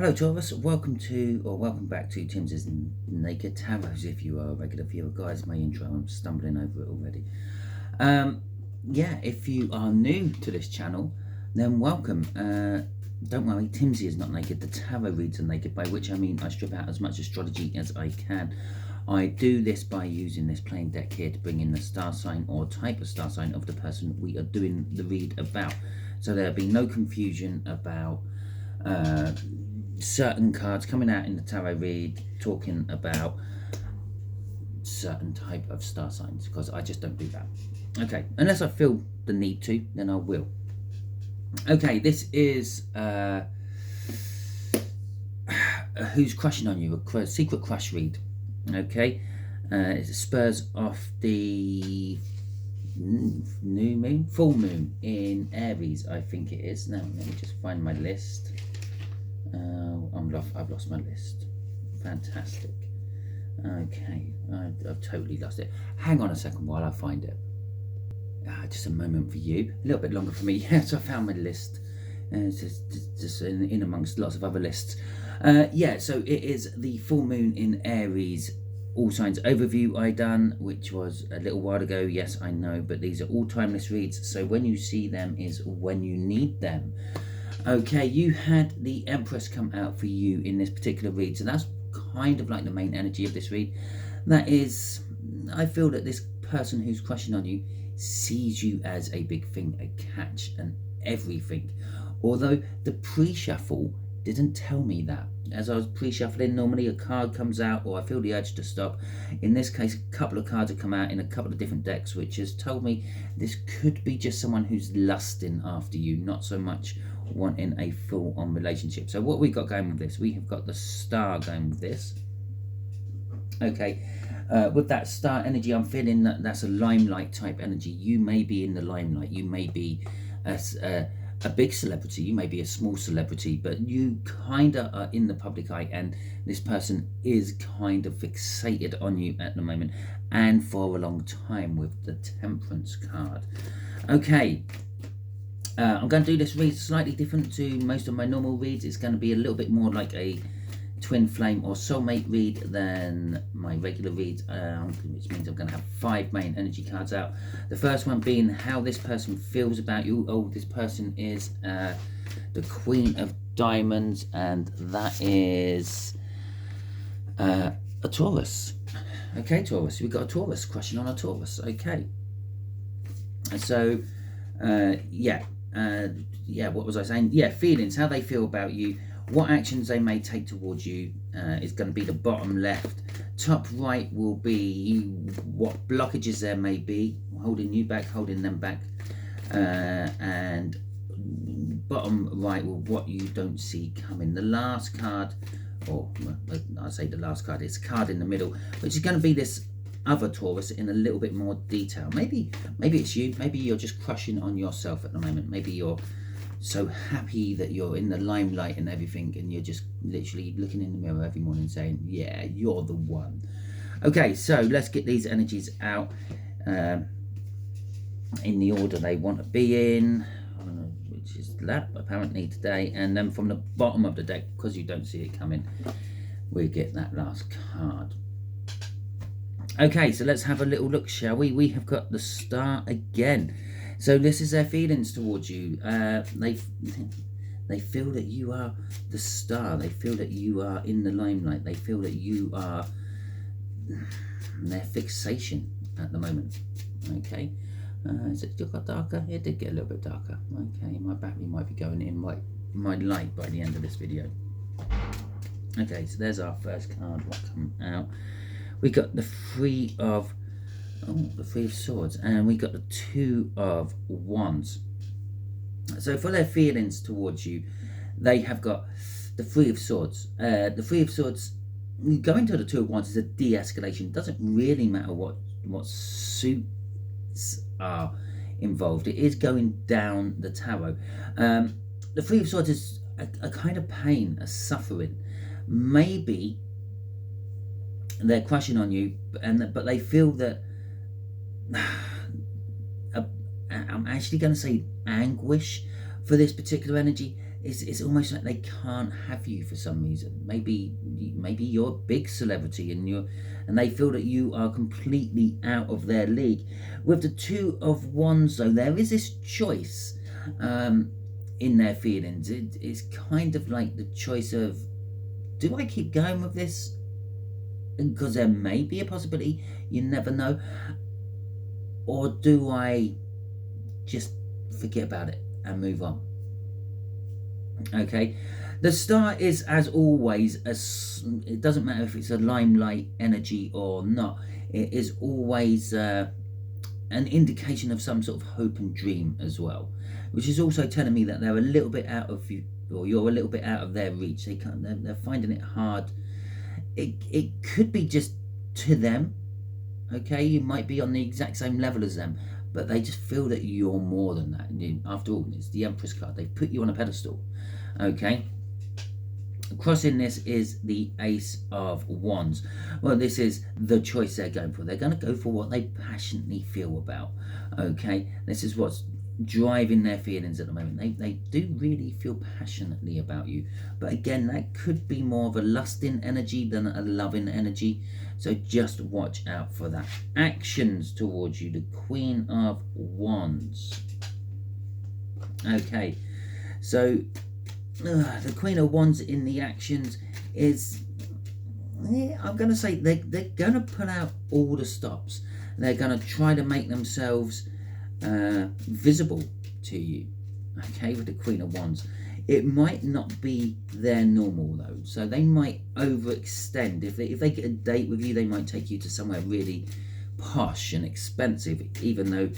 Hello Taurus, welcome back to Timsy Naked Tarot. If you are a regular viewer, guys, my intro, I'm stumbling over it already. Yeah, if you are new to this channel, then welcome. Don't worry, Timsy is not naked. The tarot reads are naked, by which I mean I strip out as much astrology as I can. I do this by using this plain deck here to bring in the star sign or type of star sign of the person we are doing the read about. So there'll be no confusion about certain cards coming out in the tarot read talking about certain type of star signs, because I just don't do that. Okay, unless I feel the need to, then I will. Okay, this is who's crushing on you, a secret crush read. Okay, it spurs off the full moon in Aries, I think it is. Now let me just find my list. I've lost my list. Fantastic. Okay, I've totally lost it. Hang on a second while I find it. Just a moment for you. A little bit longer for me. Yes, I found my list. It's just in amongst lots of other lists. Yeah, so it is the full moon in Aries all signs overview I done, which was a little while ago. Yes, I know, but these are all timeless reads, so when you see them is when you need them. Okay, you had the Empress come out for you in this particular read, so that's kind of like the main energy of this read. That is, I feel that this person who's crushing on you sees you as a big thing, a catch and everything. Although the pre-shuffle didn't tell me that. As I was pre-shuffling, normally a card comes out or I feel the urge to stop. In this case, a couple of cards have come out in a couple of different decks, which has told me this could be just someone who's lusting after you, not so much wanting a full-on relationship. So what we got going with this, we have got the star going with this. Okay, with that star energy, I'm feeling that that's a limelight type energy. You may be in the limelight, you may be a big celebrity, you may be a small celebrity, but you kind of are in the public eye, and this person is kind of fixated on you at the moment and for a long time with the Temperance card. Okay, I'm going to do this read slightly different to most of my normal reads. It's going to be a little bit more like a twin flame or soulmate read than my regular reads, which means I'm going to have 5 main energy cards out. The first one being how this person feels about you. Oh, this person is the Queen of Diamonds, and that is a Taurus. Okay, Taurus, we've got a Taurus crushing on a Taurus. Okay, so yeah, what was I saying? Yeah, feelings, how they feel about you, what actions they may take towards you is going to be the bottom left. Top right will be what blockages there may be, holding you back, holding them back. And bottom right will what you don't see coming. The last card, or I say the last card, it's a card in the middle, which is going to be this other Taurus in a little bit more detail. Maybe it's you, maybe you're just crushing on yourself at the moment. Maybe you're so happy that you're in the limelight and everything, and you're just literally looking in the mirror every morning saying, yeah, you're the one. Okay, so let's get these energies out in the order they want to be in, which is that apparently today. And then from the bottom of the deck, because you don't see it coming, we get that last card. Okay, so let's have a little look, shall we? We have got the Star again. So this is their feelings towards you. They feel that you are the star. They feel that you are in the limelight. They feel that you are their fixation at the moment. Okay, has it still got darker? It did get a little bit darker. Okay, my battery might be going in my light by the end of this video. Okay, so there's our first card. What come out? We got the Three of Swords, and we got the Two of Wands. So for their feelings towards you, they have got the Three of Swords. The Three of Swords, going to the Two of Wands is a de-escalation. Doesn't really matter what suits are involved. It is going down the tarot. The Three of Swords is a kind of pain, a suffering. Maybe they're crushing on you, but they feel that I'm actually going to say anguish for this particular energy. it's almost like they can't have you for some reason. Maybe you're a big celebrity and they feel that you are completely out of their league. With the Two of Wands, though, there is this choice in their feelings. It's kind of like the choice of, do I keep going with this? Because there may be a possibility, you never know. Or do I just forget about it and move on? Okay, the Star is, as always, it doesn't matter if it's a limelight energy or not, it is always an indication of some sort of hope and dream as well, which is also telling me that they're a little bit out of you, or you're a little bit out of their reach. They're finding it hard. It could be just to them. Okay, you might be on the exact same level as them, but they just feel that you're more than that. And after all, it's the Empress card. They put you on a pedestal. Okay. Crossing this is the Ace of Wands. Well, this is the choice they're going for. They're going to go for what they passionately feel about. Okay. This is what's driving their feelings at the moment. They do really feel passionately about you. But again, that could be more of a lusting energy than a loving energy. So just watch out for that. Actions towards you. The Queen of Wands. Okay. So the Queen of Wands in the actions is, I'm going to say they're going to put out all the stops. They're going to try to make themselves visible to you. Okay, with the Queen of Wands. It might not be their normal though, so they might overextend. If they get a date with you, they might take you to somewhere really posh and expensive, even though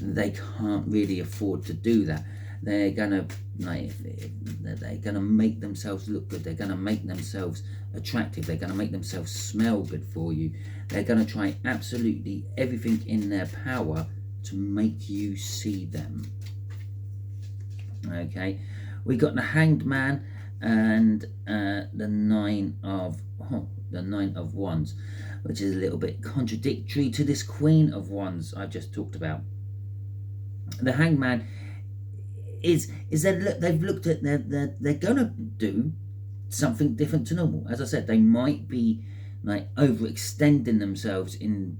they can't really afford to do that. They're gonna make themselves look good. They're gonna make themselves attractive. They're gonna make themselves smell good for you. They're gonna try absolutely everything in their power to make you see them. Okay, we got the Hanged Man and the Nine of Wands, which is a little bit contradictory to this Queen of Wands I've just talked about. The Hanged Man is that they've looked at they're gonna do something different to normal. As I said, they might be like overextending themselves in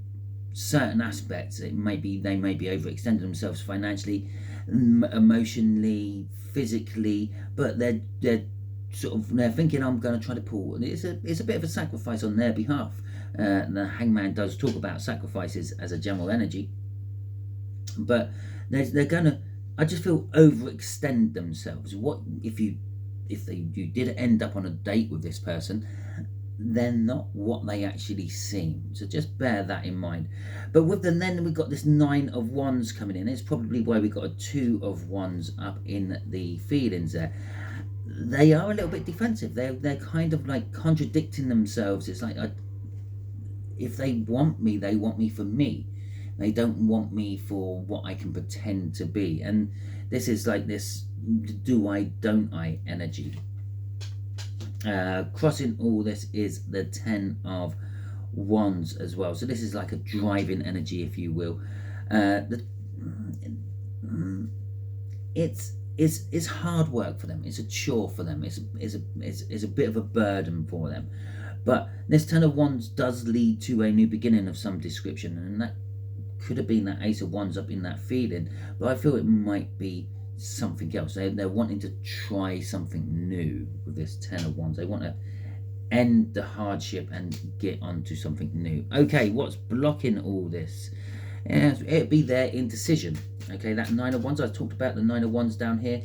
certain aspects. They may be overextending themselves financially, emotionally, physically, but they're thinking, I'm going to try to pull. It's a bit of a sacrifice on their behalf. The Hangman does talk about sacrifices as a general energy, but they're going to, I just feel, overextend themselves. What if you did end up on a date with this person, they're not what they actually seem. So just bear that in mind. But then we've got this Nine of Wands coming in. It's probably why we got a Two of Wands up in the feelings there. They are a little bit defensive. They're kind of like contradicting themselves. It's like, if they want me, they want me for me. They don't want me for what I can pretend to be. And this is like this do I, don't I energy. Crossing all this is the Ten of Wands as well. So this is like a driving energy, if you will. It's hard work for them. It's a chore for them. It's a bit of a burden for them. But this Ten of Wands does lead to a new beginning of some description, and that could have been that Ace of Wands up in that feeling. But I feel it might be something else. They're wanting to try something new with this Ten of Wands. They want to end the hardship and get onto something new. Okay, what's blocking all this? It'd be their indecision. Okay, that Nine of Wands, I talked about the Nine of Wands down here.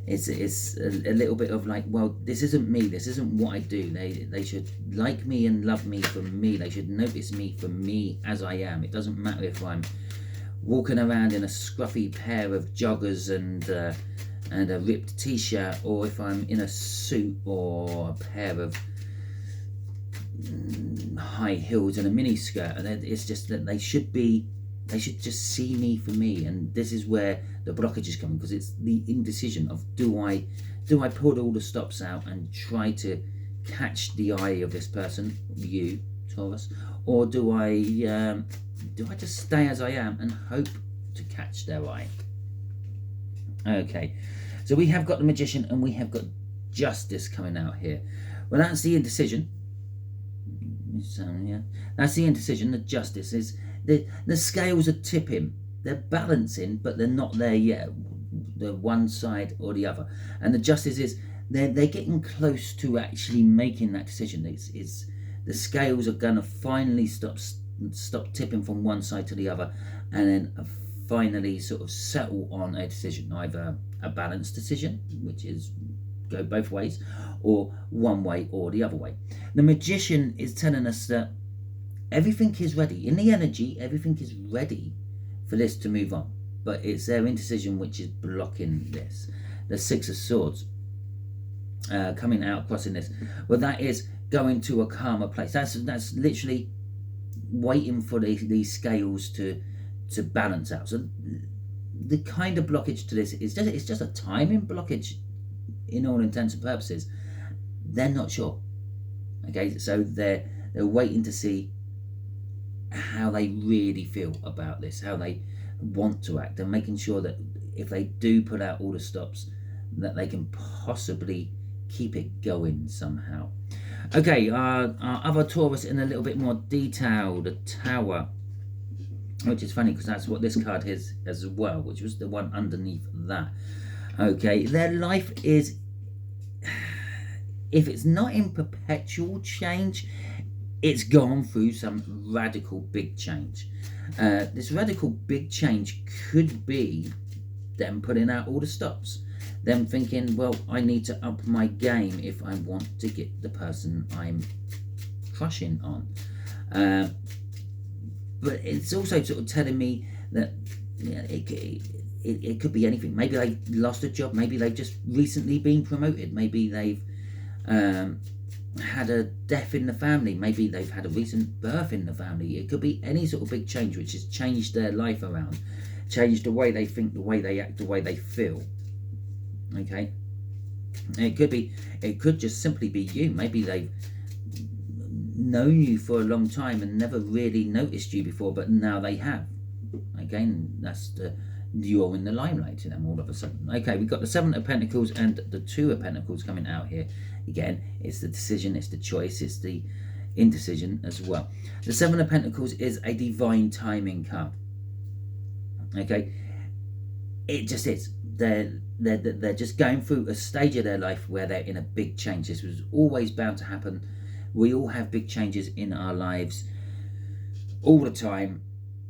It's a little bit of like, well, this isn't me. This isn't what I do. They should like me and love me for me. They should notice me for me as I am. It doesn't matter if I'm walking around in a scruffy pair of joggers and a ripped t-shirt, or if I'm in a suit or a pair of high heels and a mini skirt. It's just that they should just see me for me. And this is where the blockage is coming, because it's the indecision of, do I put all the stops out and try to catch the eye of this person, you Taurus, or do I just stay as I am and hope to catch their eye? Okay, So we have got the Magician and we have got Justice coming out here. Well, that's the indecision. So, yeah, that's the indecision. The Justice is the scales are tipping. They're balancing, but they're not there yet. The one side or the other. And the Justice is they're getting close to actually making that decision. It's the scales are gonna finally stop tipping from one side to the other, and then finally sort of settle on a decision, either a balanced decision, which is go both ways, or one way or the other way. The Magician is telling us that everything is ready. In the energy, everything is ready for this to move on. But it's their indecision which is blocking this. The Six of Swords coming out, crossing this. Well, that is going to a calmer place. That's literally waiting for these scales to balance out. So the kind of blockage to this is it's just a timing blockage in all intents and purposes. They're not sure. Okay, so they're waiting to see how they really feel about this, how they want to act, and making sure that if they do put out all the stops, that they can possibly keep it going somehow. Okay, our other Taurus in a little bit more detail, the Tower, which is funny because that's what this card is as well, which was the one underneath that. Okay, their life is, if it's not in perpetual change, it's gone through some radical big change. This radical big change could be them putting out all the stops, them thinking, well, I need to up my game if I want to get the person I'm crushing on. But it's also sort of telling me that it could be anything. Maybe they've lost a job, maybe they've just recently been promoted, maybe they've had a death in the family, maybe they've had a recent birth in the family. It could be any sort of big change which has changed their life around, changed the way they think, the way they act, the way they feel. Okay, it could just simply be you. Maybe they've known you for a long time and never really noticed you before, but now they have. Again, that's you're in the limelight to them all of a sudden. Okay, we've got the Seven of Pentacles and the Two of Pentacles coming out here. Again, it's the decision, it's the choice, it's the indecision as well. The Seven of Pentacles is a divine timing card. Okay, it just is. They're just going through a stage of their life where they're in a big change. This was always bound to happen. We all have big changes in our lives all the time,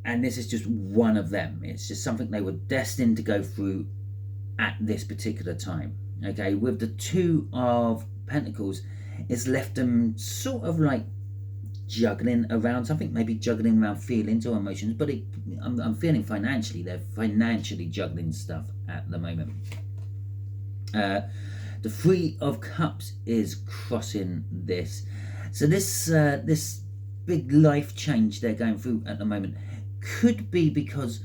and this is just one of them. It's just something they were destined to go through at this particular time. Okay, with the Two of Pentacles, it's left them sort of like juggling around something, maybe juggling around feelings or emotions, but I'm feeling financially, they're financially juggling stuff at the moment. The Three of Cups is crossing this. So this big life change they're going through at the moment could be because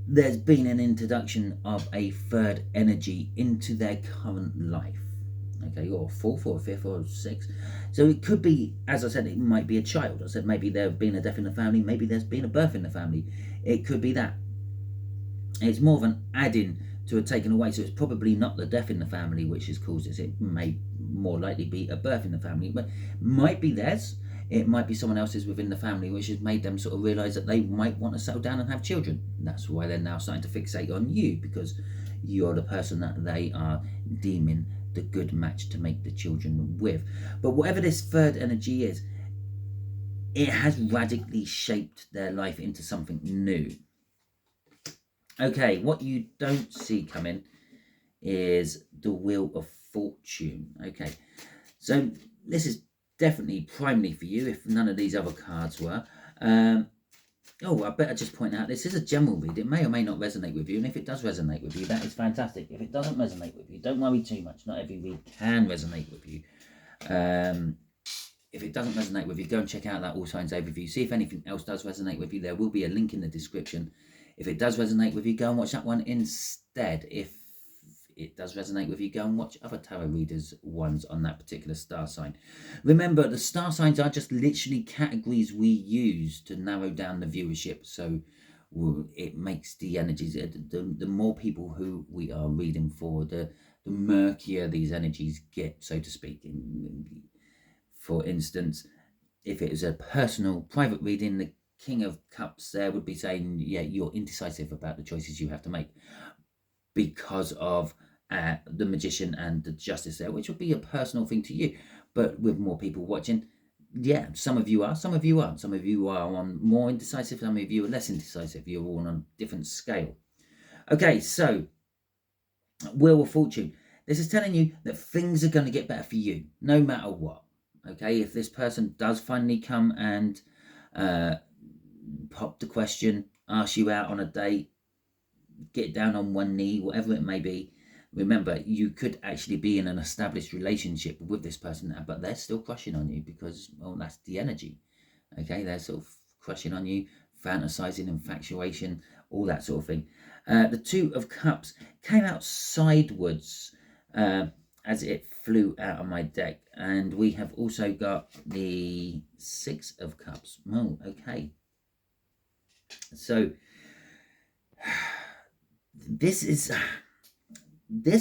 there's been an introduction of a third energy into their current life. Okay, or fourth or fifth or sixth. So it could be, as I said, it might be a child. I said maybe there's been a death in the family, maybe there's been a birth in the family. It could be that. It's more of an adding to a taken away, so it's probably not the death in the family which has caused this. It may more likely be a birth in the family, but might be theirs. It might be someone else's within the family which has made them sort of realise that they might want to settle down and have children. That's why they're now starting to fixate on you, because you're the person that they are deeming the good match to make the children with. But whatever this third energy is, it has radically shaped their life into something new. Okay, what you don't see coming is the Wheel of Fortune. Okay, so this is definitely primarily for you if none of these other cards were. Oh, I better just point out, this is a general read. It may or may not resonate with you, and if it does resonate with you, that is fantastic. If it doesn't resonate with you, don't worry too much. Not every read can resonate with you. If it doesn't resonate with you, go and check out that All Signs overview. See if anything else does resonate with you. There will be a link in the description. If it does resonate with you, go and watch that one instead. If it does resonate with you, go and watch other tarot readers' ones on that particular star sign. Remember, the star signs are just literally categories we use to narrow down the viewership. So it makes the energies, the more people who we are reading for, the murkier these energies get, so to speak. For instance, if it is a personal private reading, the King of Cups there would be saying, yeah, you're indecisive about the choices you have to make because of the Magician and the Justice there, which would be a personal thing to you. But with more people watching, yeah, some of you are, some of you aren't. Some of you are on more indecisive, some of you are less indecisive. You're all on a different scale. Okay, so Wheel of Fortune. This is telling you that things are going to get better for you, no matter what. Okay, if this person does finally come and pop the question, ask you out on a date, get down on one knee, whatever it may be, remember, you could actually be in an established relationship with this person, but they're still crushing on you because, well, that's the energy. Okay, they're sort of crushing on you, fantasizing, infatuation, all that sort of thing. The Two of Cups came out sideways as it flew out of my deck, and we have also got the Six of Cups. Oh, okay. So this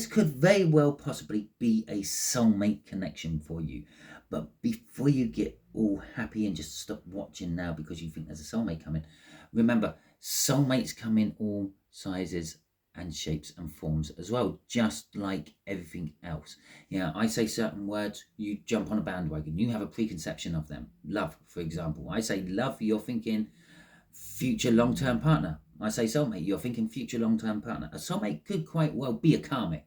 could very well possibly be a soulmate connection for you. But before you get all happy and just stop watching now because you think there's a soulmate coming, remember, soulmates come in all sizes and shapes and forms as well, just like everything else. I say certain words, you jump on a bandwagon, you have a preconception of them. Love, for example. I say love, you're thinking future long-term partner. I say soulmate, you're thinking future long-term partner. A soulmate could quite well be a karmic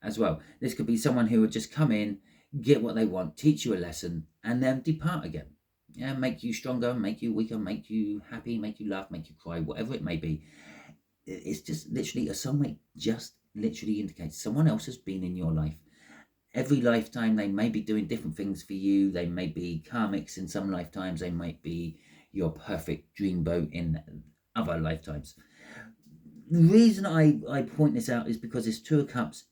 as well. This could be someone who would just come in, get what they want, teach you a lesson, and then depart again. Yeah, make you stronger, make you weaker, make you happy, make you laugh, make you cry, whatever it may be. It's just literally, a soulmate just literally indicates someone else has been in your life. Every lifetime, they may be doing different things for you. They may be karmics in some lifetimes. They might be your perfect dreamboat in other lifetimes. The reason I point this out is because this Two of Cups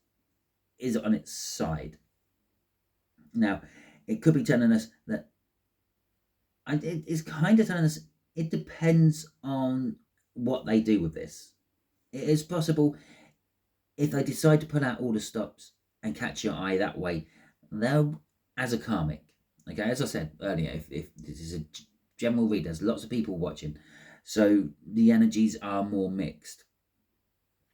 is on its side. Now, it could be telling us that, and it's kind of telling us it depends on what they do with this. It is possible if they decide to pull out all the stops and catch your eye that way, they'll, as a karmic, okay, as I said earlier, if this is a general read, there's lots of people watching, so the energies are more mixed.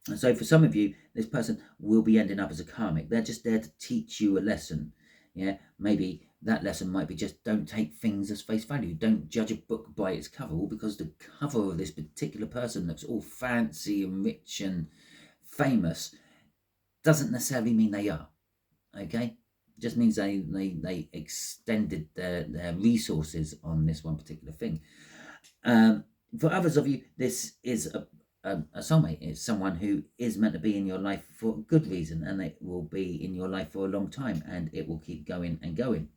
And so for some of you, this person will be ending up as a karmic. They're just there to teach you a lesson. Yeah, maybe that lesson might be just don't take things as face value. Don't judge a book by its cover. All because the cover of this particular person looks all fancy and rich and famous doesn't necessarily mean they are. Okay, it just means they extended their resources on this one particular thing. For others of you, this is a soulmate. It's someone who is meant to be in your life for a good reason, and it will be in your life for a long time, and it will keep going and going.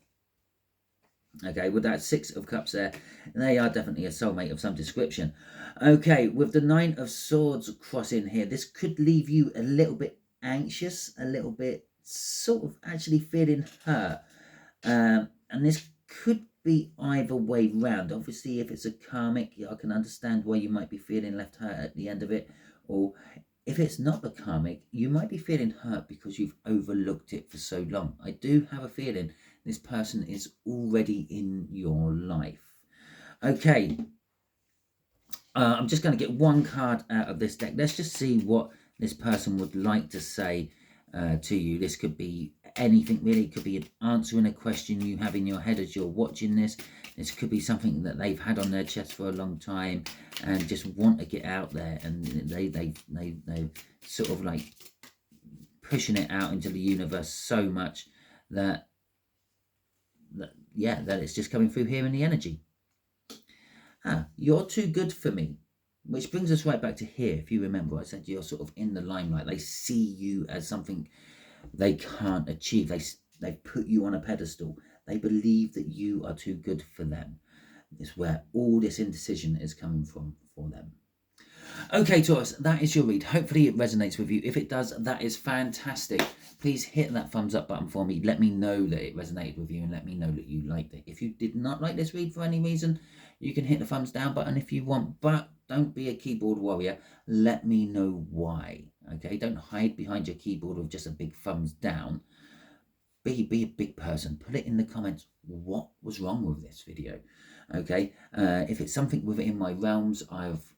Okay, with that Six of Cups there, they are definitely a soulmate of some description. Okay, with the Nine of Swords crossing here, this could leave you a little bit anxious, a little bit sort of actually feeling hurt. And this could be either way round. Obviously, if it's a karmic, I can understand why you might be feeling left hurt at the end of it. Or if it's not the karmic, you might be feeling hurt because you've overlooked it for so long. I do have a feeling this person is already in your life. Okay, I'm just going to get one card out of this deck. Let's just see what this person would like to say to you. This could be anything really. It could be answering a question you have in your head as you're watching this. This could be something that they've had on their chest for a long time and just want to get out there, and they sort of like pushing it out into the universe so much that it's just coming through here in the energy. You're too good for me. Which brings us right back to here. If you remember, I said you're sort of in the limelight. They see you as something they can't achieve. They've put you on a pedestal. They believe that you are too good for them. It's where all this indecision is coming from for them. Okay, Taurus, that is your read. Hopefully it resonates with you. If it does, that is fantastic. Please hit that thumbs up button for me. Let me know that it resonated with you and let me know that you liked it. If you did not like this read for any reason, you can hit the thumbs down button if you want, but Don't be a keyboard warrior. Let me know why. Okay, don't hide behind your keyboard with just a big thumbs down. Be a big person. Put it in the comments. What was wrong with this video? Okay, if it's something within my realms I've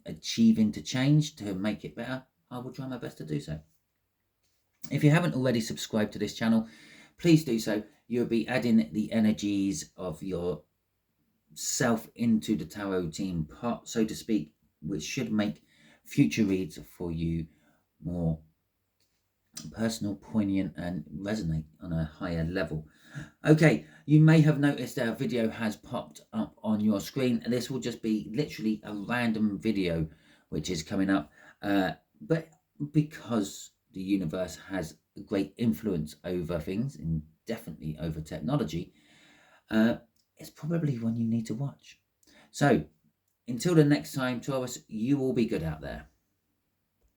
achieving to change to make it better, I will try my best to do so. If you haven't already subscribed to this channel, please do so. You'll be adding the energies of your self into the tarot team pot, so to speak, which should make future reads for you more personal, poignant, and resonate on a higher level. Okay, you may have noticed that a video has popped up on your screen. This will just be literally a random video which is coming up, but because the universe has a great influence over things, and definitely over technology, it's probably one you need to watch. So until the next time, Taurus, you will be good out there.